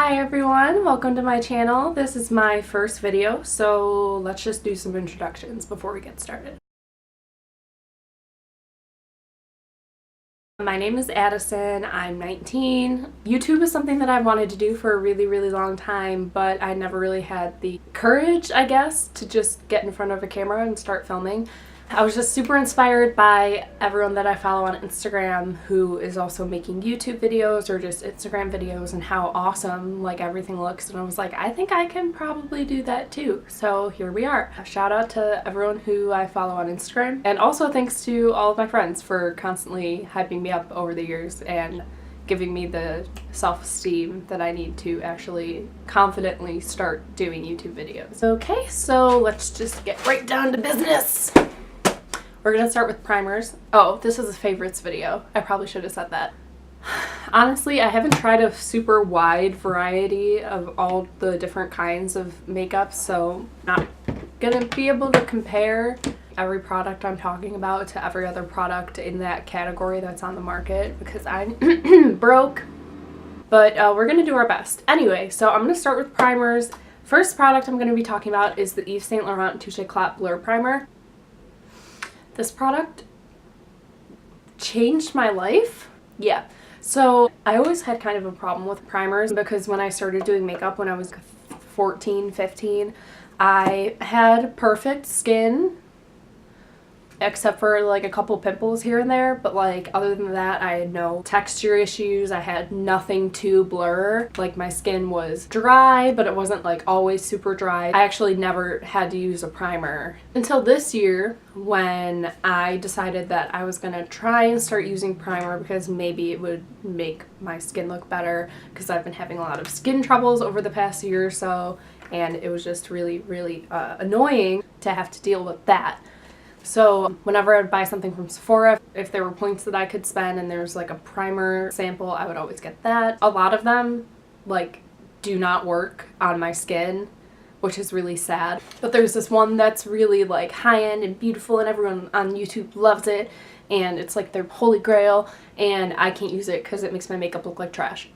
Hi everyone, welcome to my channel. This is my first video, so let's just do some introductions before we get started. My name is Addison, I'm 19. YouTube is something that I wanted to do for a really long time, but I never really had the courage, I guess, to just get in front of a camera and start filming. I was just super inspired by everyone that I follow on Instagram who is also making YouTube videos or just Instagram videos and how awesome like everything looks, and I was like, I think I can probably do that too. So here we are. A shout out to everyone who I follow on Instagram, and also thanks to all of my friends for constantly hyping me up over the years and giving me the self-esteem that I need to actually confidently start doing YouTube videos. Okay, so let's just get right down to business. We're gonna start with primers. Oh, this is a favorites video. I probably should have said that. Honestly, I haven't tried a super wide variety of all the different kinds of makeup, so I'm not gonna be able to compare every product I'm talking about to every other product in that category that's on the market because I'm broke. But we're gonna do our best. Anyway, so I'm gonna start with primers. First product I'm gonna be talking about is the Yves Saint Laurent Touche Éclat Blur Primer. This product changed my life. Yeah. So I always had kind of a problem with primers because when I started doing makeup when I was 14, 15, I had perfect skin except for like a couple pimples here and there, but like other than that I had no texture issues. I had nothing to blur. Like my skin was dry, but it wasn't like always super dry. I actually never had to use a primer until this year when I decided that I was gonna try and start using primer because maybe it would make my skin look better, because I've been having a lot of skin troubles over the past year or so, and it was just really annoying to have to deal with that. So whenever I would buy something from Sephora, if there were points that I could spend and there's like a primer sample, I would always get that. A lot of them like do not work on my skin, which is really sad. But there's this one that's really like high-end and beautiful and everyone on YouTube loves it, and it's like their holy grail, and I can't use it because it makes my makeup look like trash.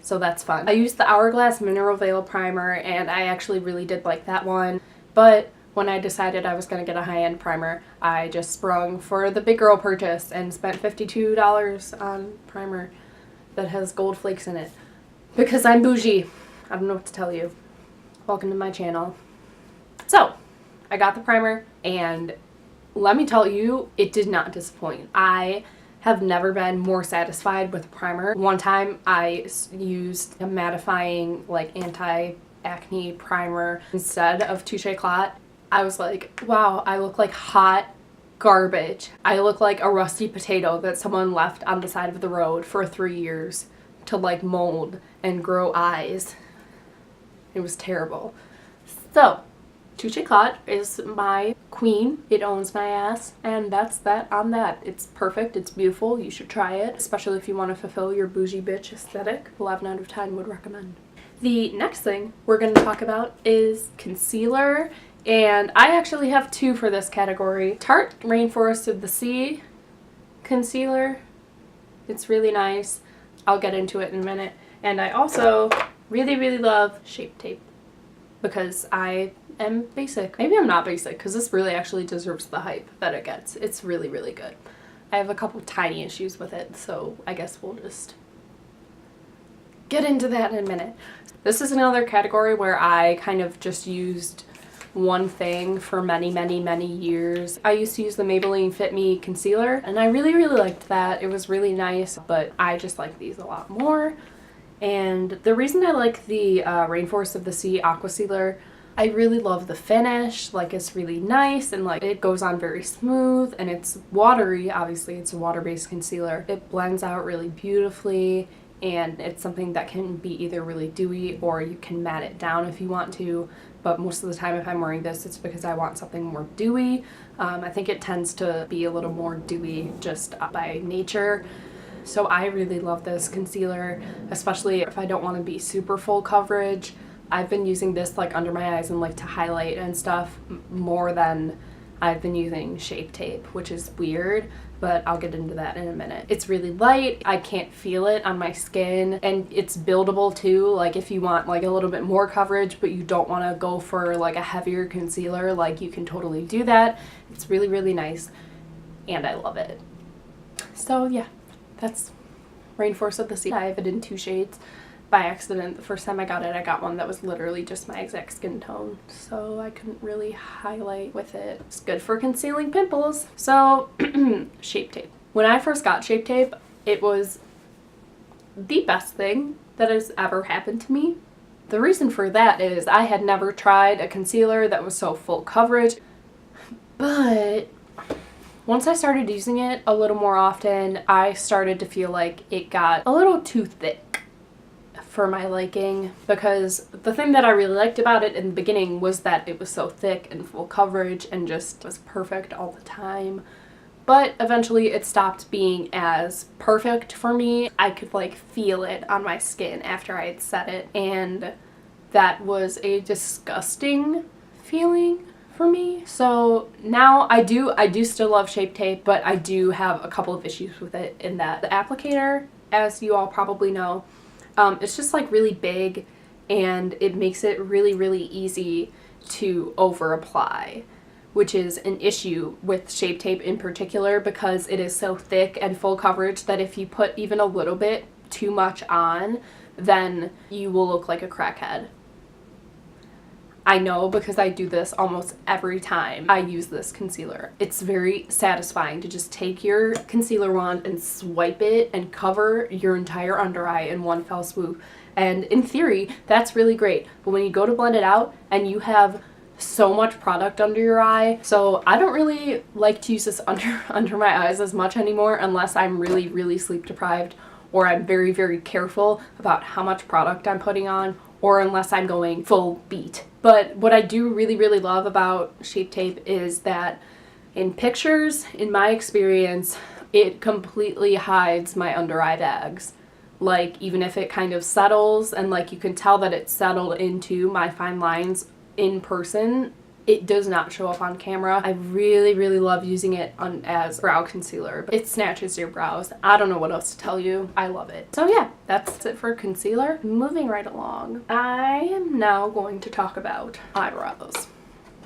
So that's fun. I used the Hourglass Mineral Veil Primer and I actually really did like that one, but when I decided I was going to get a high-end primer, I just sprung for the big girl purchase and spent $52 on primer that has gold flakes in it. Because I'm bougie. I don't know what to tell you. Welcome to my channel. So, I got the primer, and let me tell you, it did not disappoint. I have never been more satisfied with a primer. One time I used a mattifying like anti-acne primer instead of Touche Éclat. I was like, wow, I look like hot garbage. I look like a rusty potato that someone left on the side of the road for 3 years to like mold and grow eyes. It was terrible. So, Touche Éclat is my queen. It owns my ass, and that's that on that. It's perfect, it's beautiful, you should try it, especially if you want to fulfill your bougie bitch aesthetic. 11 out of 10 would recommend. The next thing we're going to talk about is concealer. And I actually have two for this category. Tarte Rainforest of the Sea concealer. It's really nice. I'll get into it in a minute. And I also really love Shape Tape because I am basic. Maybe I'm not basic because this really actually deserves the hype that it gets. It's really good. I have a couple tiny issues with it, so I guess we'll just get into that in a minute. This is another category where I kind of just used one thing for many years. I used to use the Maybelline Fit Me concealer, and I really liked that. It was really nice, but I just like these a lot more. And the reason I like the Rainforest of the Sea Aqua Sealer, I really love the finish. Like, it's really nice and like it goes on very smooth, and it's watery. Obviously it's a water-based concealer. It blends out really beautifully, and it's something that can be either really dewy or you can matte it down if you want to. But most of the time if I'm wearing this, it's because I want something more dewy. I think it tends to be a little more dewy just by nature. So I really love this concealer, especially if I don't want to be super full coverage. I've been using this like under my eyes and like to highlight and stuff more than I've been using Shape Tape, which is weird, but I'll get into that in a minute. It's really light, I can't feel it on my skin, and it's buildable too. Like if you want like a little bit more coverage but you don't want to go for like a heavier concealer, like you can totally do that. It's really, really nice and I love it. So yeah, that's Rainforest of the Sea. I have it in 2 shades. By accident, the first time I got it, I got one that was literally just my exact skin tone, so I couldn't really highlight with it. It's good for concealing pimples. So, Shape Tape. When I first got Shape Tape, it was the best thing that has ever happened to me. The reason for that is I had never tried a concealer that was so full coverage, but once I started using it a little more often, I started to feel like it got a little too thick for my liking, because the thing that I really liked about it in the beginning was that it was so thick and full coverage and just was perfect all the time. But eventually it stopped being as perfect for me. I could like feel it on my skin after I had set it, and that was a disgusting feeling for me. So now I do still love Shape Tape, but I do have a couple of issues with it in that the applicator, as you all probably know, it's just like really big and it makes it really, really easy to over apply, which is an issue with Shape Tape in particular because it is so thick and full coverage that if you put even a little bit too much on, then you will look like a crackhead. I know because I do this almost every time I use this concealer. It's very satisfying to just take your concealer wand and swipe it and cover your entire under eye in one fell swoop. And in theory, that's really great. But when you go to blend it out and you have so much product under your eye, so I don't really like to use this under my eyes as much anymore unless I'm really, really sleep deprived, or I'm very, very careful about how much product I'm putting on, or unless I'm going full beat. But what I do really, really love about Shape Tape is that in pictures, in my experience, it completely hides my under eye bags. Like even if it kind of settles and like you can tell that it's settled into my fine lines in person, it does not show up on camera. I really, really love using it as brow concealer. It snatches your brows. I don't know what else to tell you. I love it. So yeah, that's it for concealer. Moving right along, I am now going to talk about eyebrows.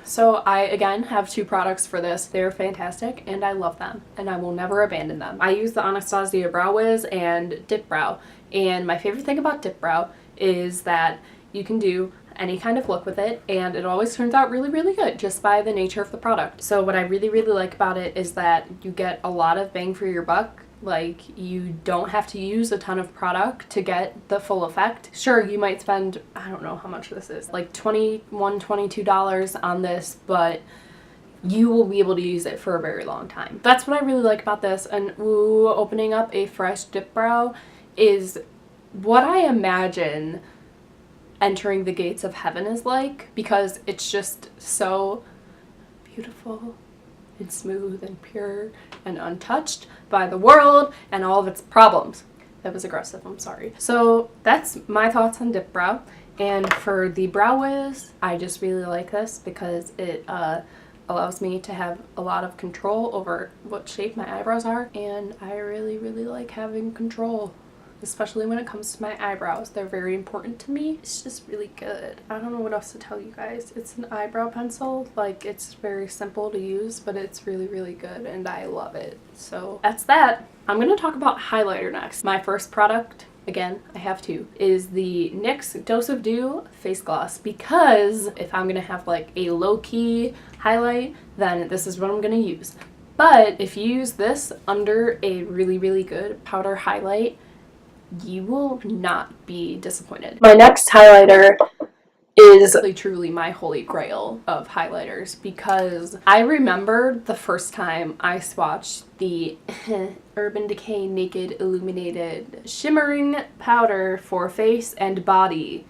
So I, again, have 2 products for this. They're fantastic and I love them and I will never abandon them. I use the Anastasia Brow Wiz and Dip Brow, and my favorite thing about Dip Brow is that you can do any kind of look with it and it always turns out really, really good just by the nature of the product. So what I really, really like about it is that you get a lot of bang for your buck. Like you don't have to use a ton of product to get the full effect. Sure, you might spend, I don't know how much this is, like $21, $22 on this, but you will be able to use it for a very long time. That's what I really like about this. And ooh, opening up a fresh dip brow is what I imagine entering the gates of heaven is like, because it's just so beautiful and smooth and pure and untouched by the world and all of its problems. That was aggressive, I'm sorry. So that's my thoughts on Dip Brow. And for the Brow Wiz, I just really like this because it allows me to have a lot of control over what shape my eyebrows are, and I really, really like having control, especially when it comes to my eyebrows. They're very important to me. It's just really good. I don't know what else to tell you guys. It's an eyebrow pencil. Like, it's very simple to use, but it's really, really good and I love it. So that's that. I'm gonna talk about highlighter next. My first product, again, I have 2, is the NYX Dose of Dew Face Gloss, because if I'm gonna have like a low-key highlight, then this is what I'm gonna use. But if you use this under a really, really good powder highlight, you will not be disappointed. My next highlighter is really truly my holy grail of highlighters, because I remember the first time I swatched the Urban Decay Naked Illuminated Shimmering Powder for face and body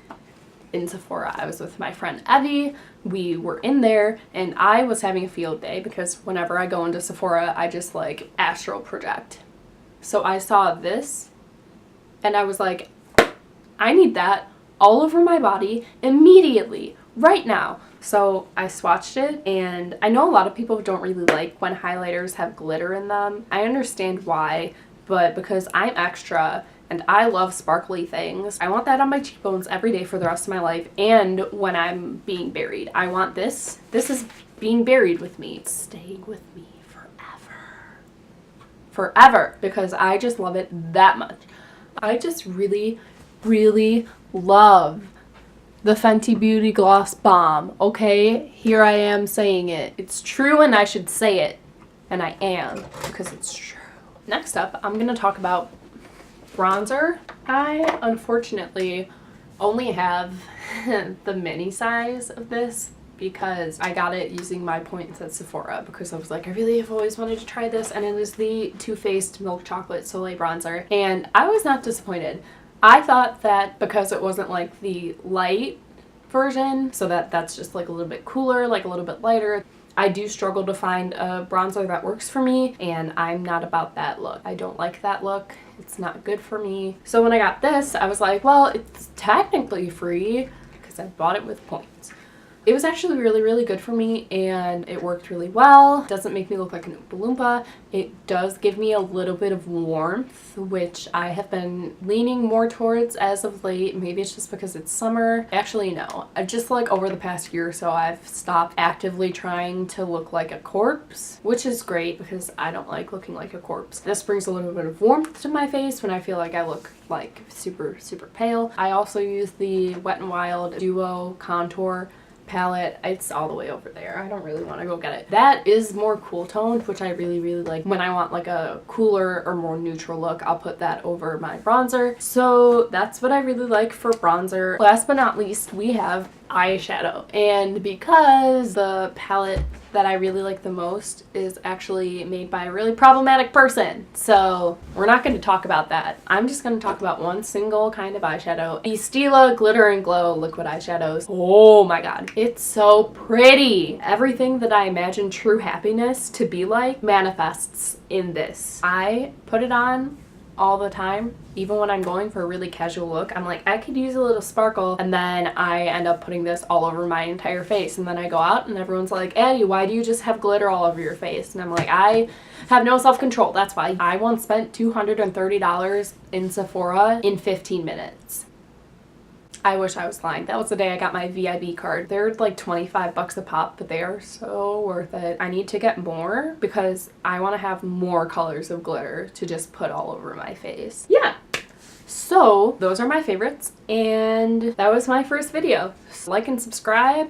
in Sephora. I was with my friend Evie. We were in there and I was having a field day because whenever I go into Sephora, I just like astral project. So I saw this and I was like, I need that all over my body immediately. right now. So I swatched it, and I know a lot of people don't really like when highlighters have glitter in them. I understand why, but because I'm extra and I love sparkly things, I want that on my cheekbones every day for the rest of my life, and when I'm being buried. I want this. This is being buried with me. It's staying with me forever. Forever, because I just love it that much. I just really, really love the Fenty Beauty Gloss Bomb, okay? Here I am saying it. It's true and I should say it. And I am, because it's true. Next up, I'm going to talk about bronzer. I, unfortunately, only have the mini size of this because I got it using my points at Sephora, because I was like, I really have always wanted to try this, and it is the Too Faced Milk Chocolate Soleil Bronzer, and I was not disappointed. I thought that because it wasn't like the light version, so that's just like a little bit cooler, like a little bit lighter. I do struggle to find a bronzer that works for me, and I'm not about that look. I don't like that look. It's not good for me. So when I got this, I was like, well, it's technically free because I bought it with points. It was actually really, really good for me, and it worked really well. It doesn't make me look like an Oompa Loompa. It does give me a little bit of warmth, which I have been leaning more towards as of late. Maybe it's just because it's summer. Actually, no. Just like over the past year or so, I've stopped actively trying to look like a corpse, which is great because I don't like looking like a corpse. This brings a little bit of warmth to my face when I feel like I look like super, super pale. I also use the Wet n Wild Duo Contour palette. It's all the way over there. I don't really want to go get it. That is more cool toned, which I really, really like. When I want like a cooler or more neutral look, I'll put that over my bronzer. So that's what I really like for bronzer. Last but not least, we have eyeshadow. And because the palette that I really like the most is actually made by a really problematic person, so we're not going to talk about that. I'm just going to talk about one single kind of eyeshadow. The Stila Glitter and Glow liquid eyeshadows. Oh my god, it's so pretty. Everything that I imagine true happiness to be like manifests in this. I put it on all the time. Even when I'm going for a really casual look, I'm like, I could use a little sparkle, and then I end up putting this all over my entire face, and then I go out and everyone's like, Addie, why do you just have glitter all over your face? And I'm like, I have no self-control. That's why. I once spent $230 in Sephora in 15 minutes. I wish I was lying. That was the day I got my VIB card. They're like 25 bucks a pop, but they are so worth it. I need to get more because I want to have more colors of glitter to just put all over my face. Yeah. So those are my favorites, and that was my first video. So like and subscribe,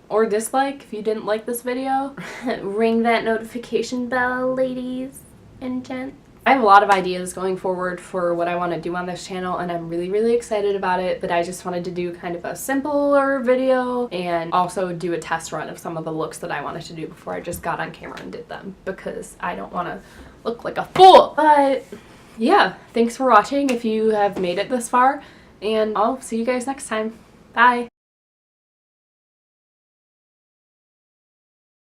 or dislike if you didn't like this video. Ring that notification bell, ladies and gents. I have a lot of ideas going forward for what I want to do on this channel, and I'm really, really excited about it, but I just wanted to do kind of a simpler video and also do a test run of some of the looks that I wanted to do before I just got on camera and did them, because I don't want to look like a fool. But yeah, thanks for watching if you have made it this far, and I'll see you guys next time. Bye!